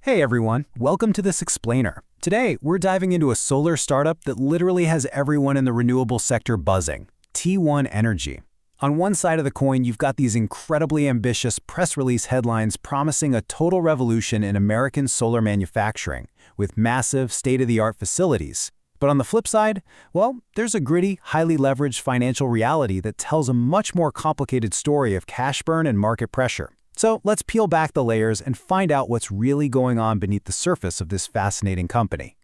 Hey everyone, welcome to this explainer. Today, we're diving into a solar startup that literally has everyone in the renewable sector buzzing, T1 Energy. On one side of the coin, you've got these incredibly ambitious press release headlines promising a total revolution in American solar manufacturing, with massive, state-of-the-art facilities. But on the flip side, well, there's a gritty, highly leveraged financial reality that tells a much more complicated story of cash burn and market pressure. So let's peel back the layers and find out what's really going on beneath the surface of this fascinating company.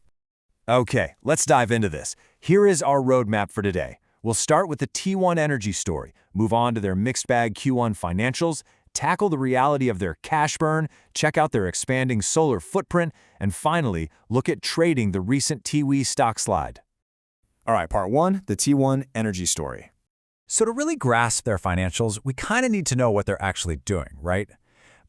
Okay, let's dive into this. Here is our roadmap for today. We'll start with the T1 Energy story, move on to their mixed bag Q1 financials, tackle the reality of their cash burn, check out their expanding solar footprint, and finally, look at trading the recent TWE stock slide. All right, part one, the T1 Energy story. So to really grasp their financials, we kind of need to know what they're actually doing, right?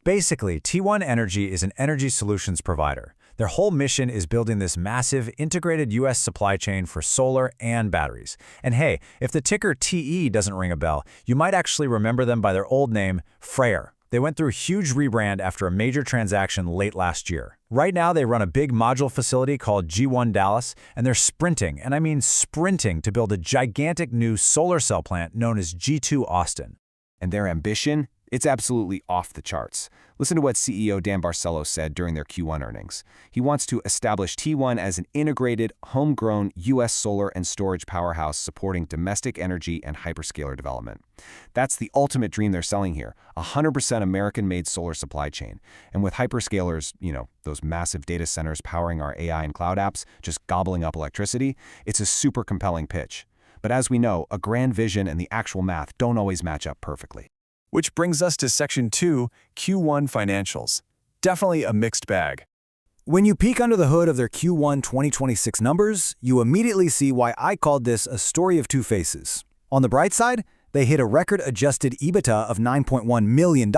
Basically, T1 Energy is an energy solutions provider. Their whole mission is building this massive, integrated U.S. supply chain for solar and batteries. And hey, if the ticker TE doesn't ring a bell, you might actually remember them by their old name, Freyr. They went through a huge rebrand after a major transaction late last year. Right now, they run a big module facility called G1 Dallas, and they're sprinting, and I mean sprinting, to build a gigantic new solar cell plant known as G2 Austin. And their ambition? It's absolutely off the charts. Listen to what CEO Dan Barcelo said during their Q1 earnings. He wants to establish T1 as an integrated, homegrown U.S. solar and storage powerhouse supporting domestic energy and hyperscaler development. That's the ultimate dream they're selling here, a 100% American-made solar supply chain. And with hyperscalers, those massive data centers powering our AI and cloud apps, just gobbling up electricity, it's a super compelling pitch. But as we know, a grand vision and the actual math don't always match up perfectly. Which brings us to Section 2, Q1 Financials. Definitely a mixed bag. When you peek under the hood of their Q1 2026 numbers, you immediately see why I called this a story of two faces. On the bright side, they hit a record-adjusted EBITDA of $9.1 million,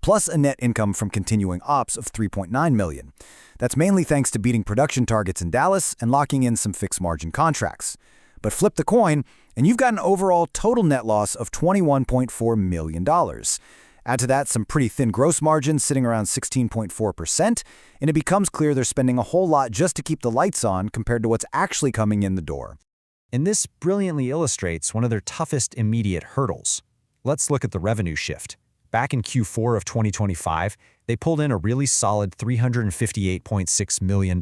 plus a net income from continuing ops of $3.9 million. That's mainly thanks to beating production targets in Dallas and locking in some fixed-margin contracts. But flip the coin, and you've got an overall total net loss of $21.4 million. Add to that some pretty thin gross margins sitting around 16.4%, and it becomes clear they're spending a whole lot just to keep the lights on compared to what's actually coming in the door. And this brilliantly illustrates one of their toughest immediate hurdles. Let's look at the revenue shift. Back in Q4 of 2025, they pulled in a really solid $358.6 million.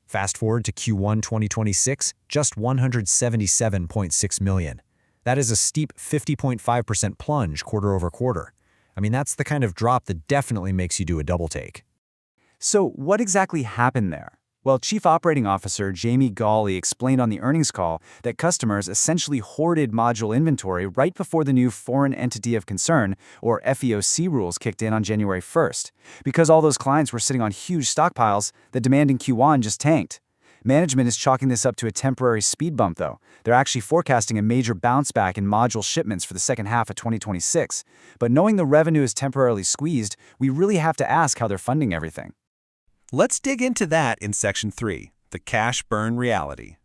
Fast forward to Q1 2026, just $177.6 million. That is a steep 50.5% plunge quarter over quarter. I mean, that's the kind of drop that definitely makes you do a double take. So what exactly happened there? Well, Chief Operating Officer Jamie Gawley explained on the earnings call that customers essentially hoarded module inventory right before the new Foreign Entity of Concern, or FEOC, rules kicked in on January 1st. Because all those clients were sitting on huge stockpiles, the demand in Q1 just tanked. Management is chalking this up to a temporary speed bump, though. They're actually forecasting a major bounce back in module shipments for the second half of 2026. But knowing the revenue is temporarily squeezed, we really have to ask how they're funding everything. Let's dig into that in Section 3, the cash burn reality.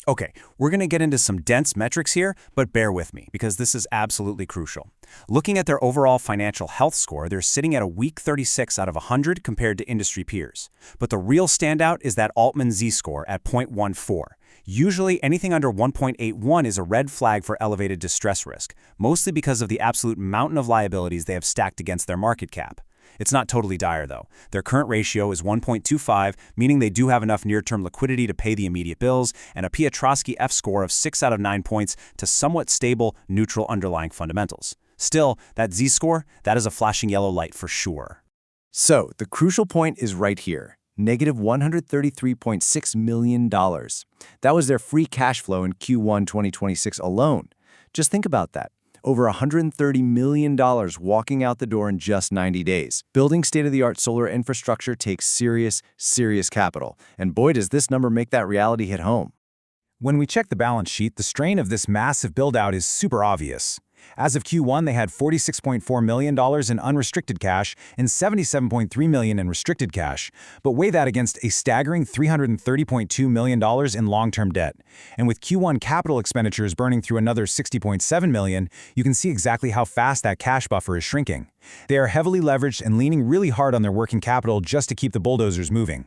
Okay, we're going to get into some dense metrics here, but bear with me because this is absolutely crucial. Looking at their overall financial health score, they're sitting at a weak 36 out of 100 compared to industry peers. But the real standout is that Altman Z-score at 0.14. Usually, anything under 1.81 is a red flag for elevated distress risk, mostly because of the absolute mountain of liabilities they have stacked against their market cap. It's not totally dire, though. Their current ratio is 1.25, meaning they do have enough near-term liquidity to pay the immediate bills, and a Piotrowski F-score of 6 out of 9 points to somewhat stable, neutral underlying fundamentals. Still, that Z-score, that is a flashing yellow light for sure. So, the crucial point is right here. Negative $133.6 million. That was their free cash flow in Q1 2026 alone. Just think about that. Over $130 million walking out the door in just 90 days. Building state-of-the-art solar infrastructure takes serious capital. And boy, does this number make that reality hit home. When we check the balance sheet, the strain of this massive build-out is super obvious. As of Q1, they had $46.4 million in unrestricted cash and $77.3 million in restricted cash, but weigh that against a staggering $330.2 million in long-term debt. And with Q1 capital expenditures burning through another $60.7 million, you can see exactly how fast that cash buffer is shrinking. They are heavily leveraged and leaning really hard on their working capital just to keep the bulldozers moving.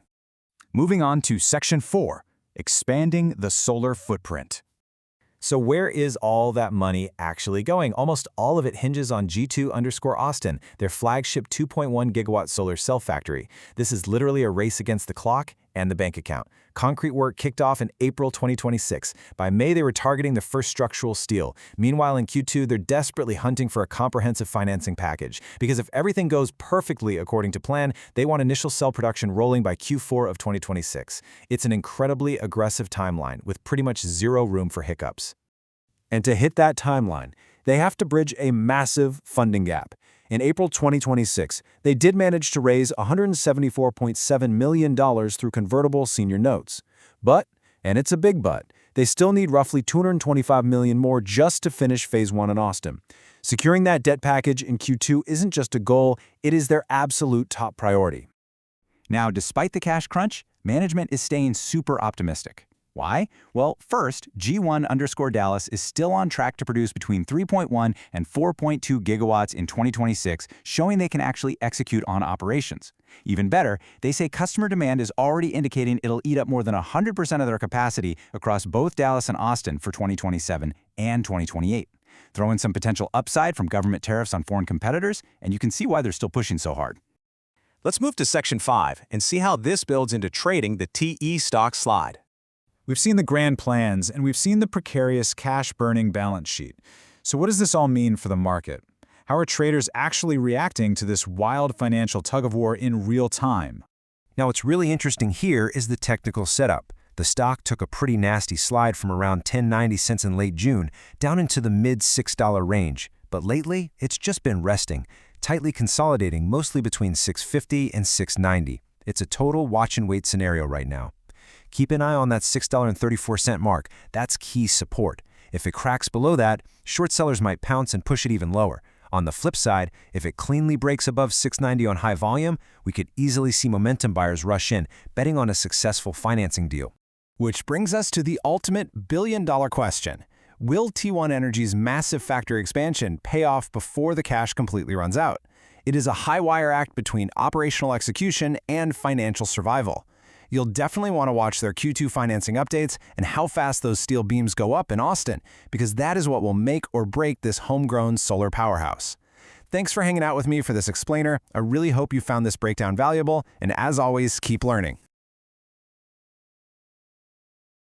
Moving on to Section 4, expanding the solar footprint. So where is all that money actually going? Almost all of it hinges on G2_Austin, their flagship 2.1 gigawatt solar cell factory. This is literally a race against the clock and the bank account. Concrete work kicked off in April 2026. By May, they were targeting the first structural steel. Meanwhile, in Q2, they're desperately hunting for a comprehensive financing package. Because if everything goes perfectly according to plan, they want initial cell production rolling by Q4 of 2026. It's an incredibly aggressive timeline with pretty much zero room for hiccups. And to hit that timeline, they have to bridge a massive funding gap. In April 2026, they did manage to raise $174.7 million through convertible senior notes. But, and it's a big but, they still need roughly $225 million more just to finish Phase 1 in Austin. Securing that debt package in Q2 isn't just a goal, it is their absolute top priority. Now, despite the cash crunch, management is staying super optimistic. Why? Well, first, G1_Dallas is still on track to produce between 3.1 and 4.2 gigawatts in 2026, showing they can actually execute on operations. Even better, they say customer demand is already indicating it'll eat up more than 100% of their capacity across both Dallas and Austin for 2027 and 2028. Throw in some potential upside from government tariffs on foreign competitors, and you can see why they're still pushing so hard. Let's move to Section 5 and see how this builds into trading the TE stock slide. We've seen the grand plans, and we've seen the precarious cash-burning balance sheet. So what does this all mean for the market? How are traders actually reacting to this wild financial tug-of-war in real time? Now, what's really interesting here is the technical setup. The stock took a pretty nasty slide from around 10.90 cents in late June down into the mid-$6 range. But lately, it's just been resting, tightly consolidating mostly between 6.50 and 6.90. It's a total watch-and-wait scenario right now. Keep an eye on that $6.34 mark. That's key support. If it cracks below that, short sellers might pounce and push it even lower. On the flip side, if it cleanly breaks above 6.90 on high volume, we could easily see momentum buyers rush in, betting on a successful financing deal. Which brings us to the ultimate billion-dollar question. Will T1 Energy's massive factory expansion pay off before the cash completely runs out? It is a high-wire act between operational execution and financial survival. You'll definitely want to watch their Q2 financing updates and how fast those steel beams go up in Austin, because that is what will make or break this homegrown solar powerhouse. Thanks for hanging out with me for this explainer. I really hope you found this breakdown valuable, and as always, keep learning.